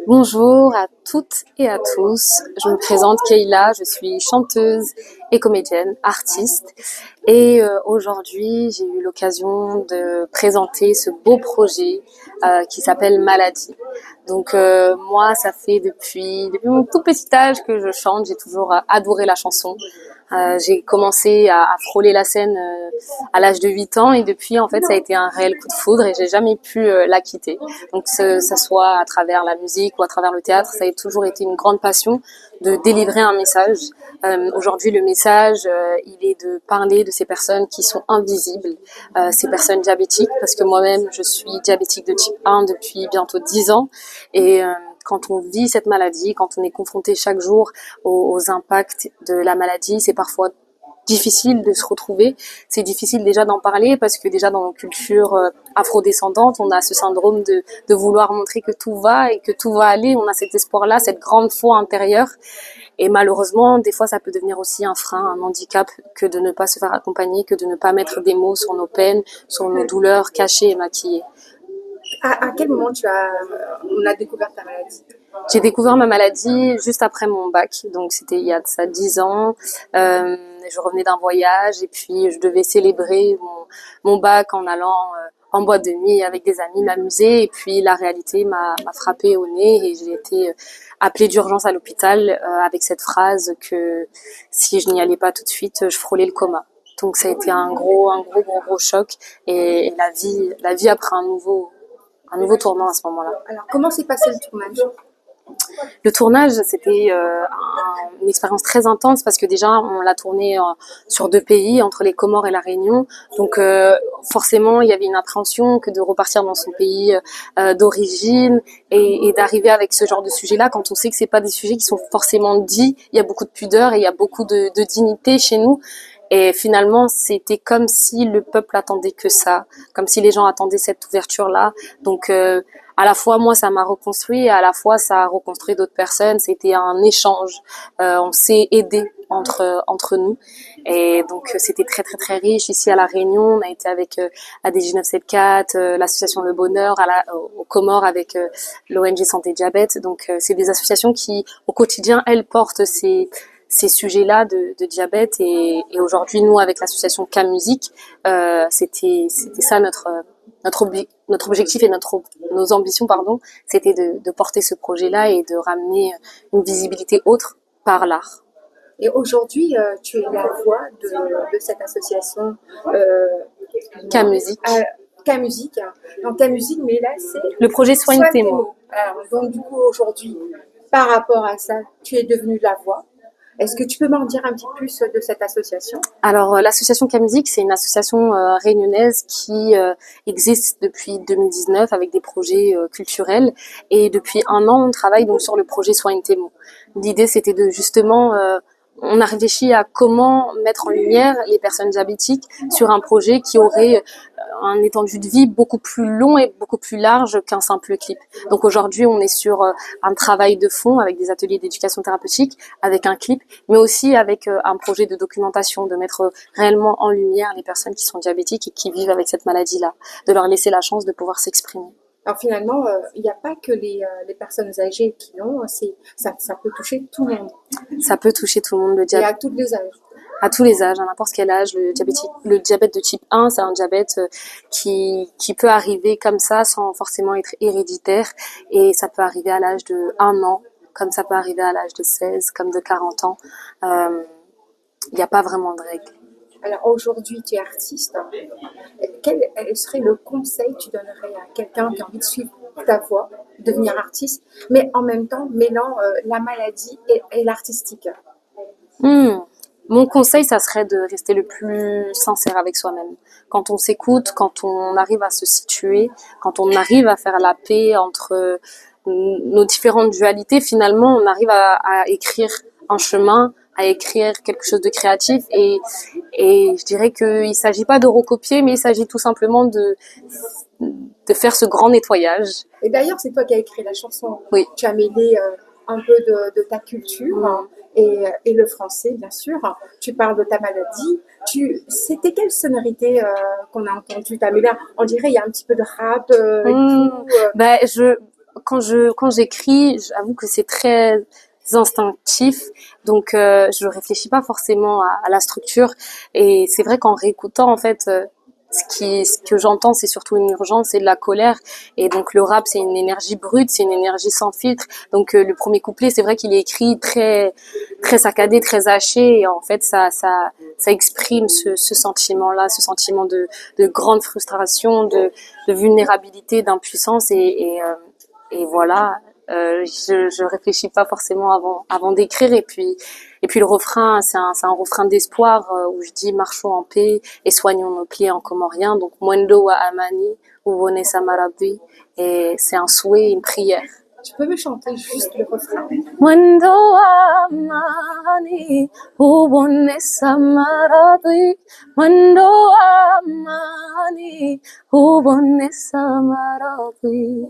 Bonjour à toutes et à tous. Je me présente Keila, je suis chanteuse et comédienne, artiste. Et aujourd'hui, j'ai eu l'occasion de présenter ce beau projet qui s'appelle Maladie. Donc moi, ça fait depuis mon tout petit âge que je chante. J'ai toujours adoré la chanson. J'ai commencé à frôler la scène à l'âge de 8 ans et depuis en fait ça a été un réel coup de foudre et j'ai jamais pu la quitter. Donc que ça soit à travers la musique ou à travers le théâtre, ça a toujours été une grande passion de délivrer un message. Aujourd'hui le message il est de parler de ces personnes qui sont invisibles, ces personnes diabétiques parce que moi-même je suis diabétique de type 1 depuis bientôt 10 ans et quand on vit cette maladie, quand on est confronté chaque jour aux impacts de la maladie, c'est parfois difficile de se retrouver. C'est difficile déjà d'en parler parce que déjà dans nos cultures afrodescendantes, on a ce syndrome de vouloir montrer que tout va et que tout va aller. On a cet espoir-là, cette grande foi intérieure. Et malheureusement, des fois, ça peut devenir aussi un frein, un handicap que de ne pas se faire accompagner, que de ne pas mettre des mots sur nos peines, sur nos douleurs cachées et maquillées. À quel moment on a découvert ta maladie? J'ai découvert ma maladie juste après mon bac, donc c'était il y a de ça 10 ans. Je revenais d'un voyage et puis je devais célébrer mon bac en allant en boîte de nuit avec des amis, m'amuser. Et puis la réalité m'a frappée au nez et j'ai été appelée d'urgence à l'hôpital avec cette phrase que si je n'y allais pas tout de suite, je frôlais le coma. Donc ça a été un gros choc et la vie a pris un nouveau tournant à ce moment-là. Alors, comment s'est passé le tournage? Le tournage, c'était une expérience très intense parce que déjà, on l'a tourné sur 2 pays, entre les Comores et la Réunion. Donc, forcément, il y avait une appréhension que de repartir dans son pays d'origine et d'arriver avec ce genre de sujet-là quand on sait que c'est pas des sujets qui sont forcément dits. Il y a beaucoup de pudeur et il y a beaucoup de dignité chez nous. Et finalement, c'était comme si le peuple attendait que ça, comme si les gens attendaient cette ouverture-là. Donc, à la fois, moi, ça m'a reconstruit, et à la fois, ça a reconstruit d'autres personnes. C'était un échange. On s'est aidés entre nous. Et donc, c'était très, très, très riche. Ici, à La Réunion, on a été avec ADJ 974, l'association Le Bonheur, aux Comores avec l'ONG Santé Diabète. Donc, c'est des associations qui, au quotidien, elles portent ces sujets-là de diabète et aujourd'hui nous avec l'association K-Musique c'était ça notre objectif et nos ambitions c'était de porter ce projet-là et de ramener une visibilité autre par l'art. Et aujourd'hui, tu es la voix de cette association K-Musique. K-Musique. Dans K-Musique, mais là, c'est le projet Soigne tes mots. Alors, donc, du coup, aujourd'hui, par rapport à ça, tu es devenue la voix. Est-ce que tu peux m'en dire un petit plus de cette association? Alors, l'association K-Musique, c'est une association réunionnaise qui existe depuis 2019 avec des projets culturels. Et depuis 1 an, on travaille donc sur le projet Soigne tes mots. L'idée, c'était de justement... on a réfléchi à comment mettre en lumière les personnes diabétiques sur un projet qui aurait un étendue de vie beaucoup plus long et beaucoup plus large qu'un simple clip. Donc aujourd'hui, on est sur un travail de fond avec des ateliers d'éducation thérapeutique, avec un clip, mais aussi avec un projet de documentation, de mettre réellement en lumière les personnes qui sont diabétiques et qui vivent avec cette maladie-là, de leur laisser la chance de pouvoir s'exprimer. Alors finalement, il n'y a pas que les personnes âgées qui l'ont, ça peut toucher tout le monde. Ça peut toucher tout le monde, le Et diabète. à tous les âges. À tous les âges, à n'importe quel âge, le diabète de type 1, c'est un diabète qui peut arriver comme ça sans forcément être héréditaire et ça peut arriver à l'âge de 1 an, comme ça peut arriver à l'âge de 16, comme de 40 ans. Il n'y a pas vraiment de règle. Alors aujourd'hui, tu es artiste. Quel serait le conseil que tu donnerais à quelqu'un qui a envie de suivre ta voie, devenir artiste, mais en même temps mêlant la maladie et l'artistique? Mon conseil, ça serait de rester le plus sincère avec soi-même. Quand on s'écoute, quand on arrive à se situer, quand on arrive à faire la paix entre nos différentes dualités, finalement, on arrive à écrire un chemin, à écrire quelque chose de créatif et je dirais qu'il s'agit pas de recopier, mais il s'agit tout simplement de faire ce grand nettoyage. Et d'ailleurs, c'est toi qui as écrit la chanson. Oui. Tu as mêlé un peu de ta culture et le français, bien sûr. Tu parles de ta maladie. C'était quelle sonorité qu'on a entendue? On dirait il y a un petit peu de rap et tout. quand j'écris, j'avoue que c'est très instinctif, donc je réfléchis pas forcément à la structure. Et c'est vrai qu'en réécoutant, en fait, ce que j'entends, c'est surtout une urgence et de la colère. Et donc le rap, c'est une énergie brute, c'est une énergie sans filtre. Donc le premier couplet, c'est vrai qu'il est écrit très saccadé, très haché. Et en fait, ça exprime ce sentiment-là, ce sentiment de grande frustration, de vulnérabilité, d'impuissance. Et voilà. Je réfléchis pas forcément avant d'écrire. Et puis le refrain, c'est un refrain d'espoir où je dis marchons en paix et soignons nos plaies en comorien. Donc Mwendo wa amani ou Vonessa Marabi. Et c'est un souhait, une prière. Tu peux me chanter juste le refrain? Mwendo wa amani ou Vonessa Marabi. Mwendo wa amani ou Vonessa Marabi.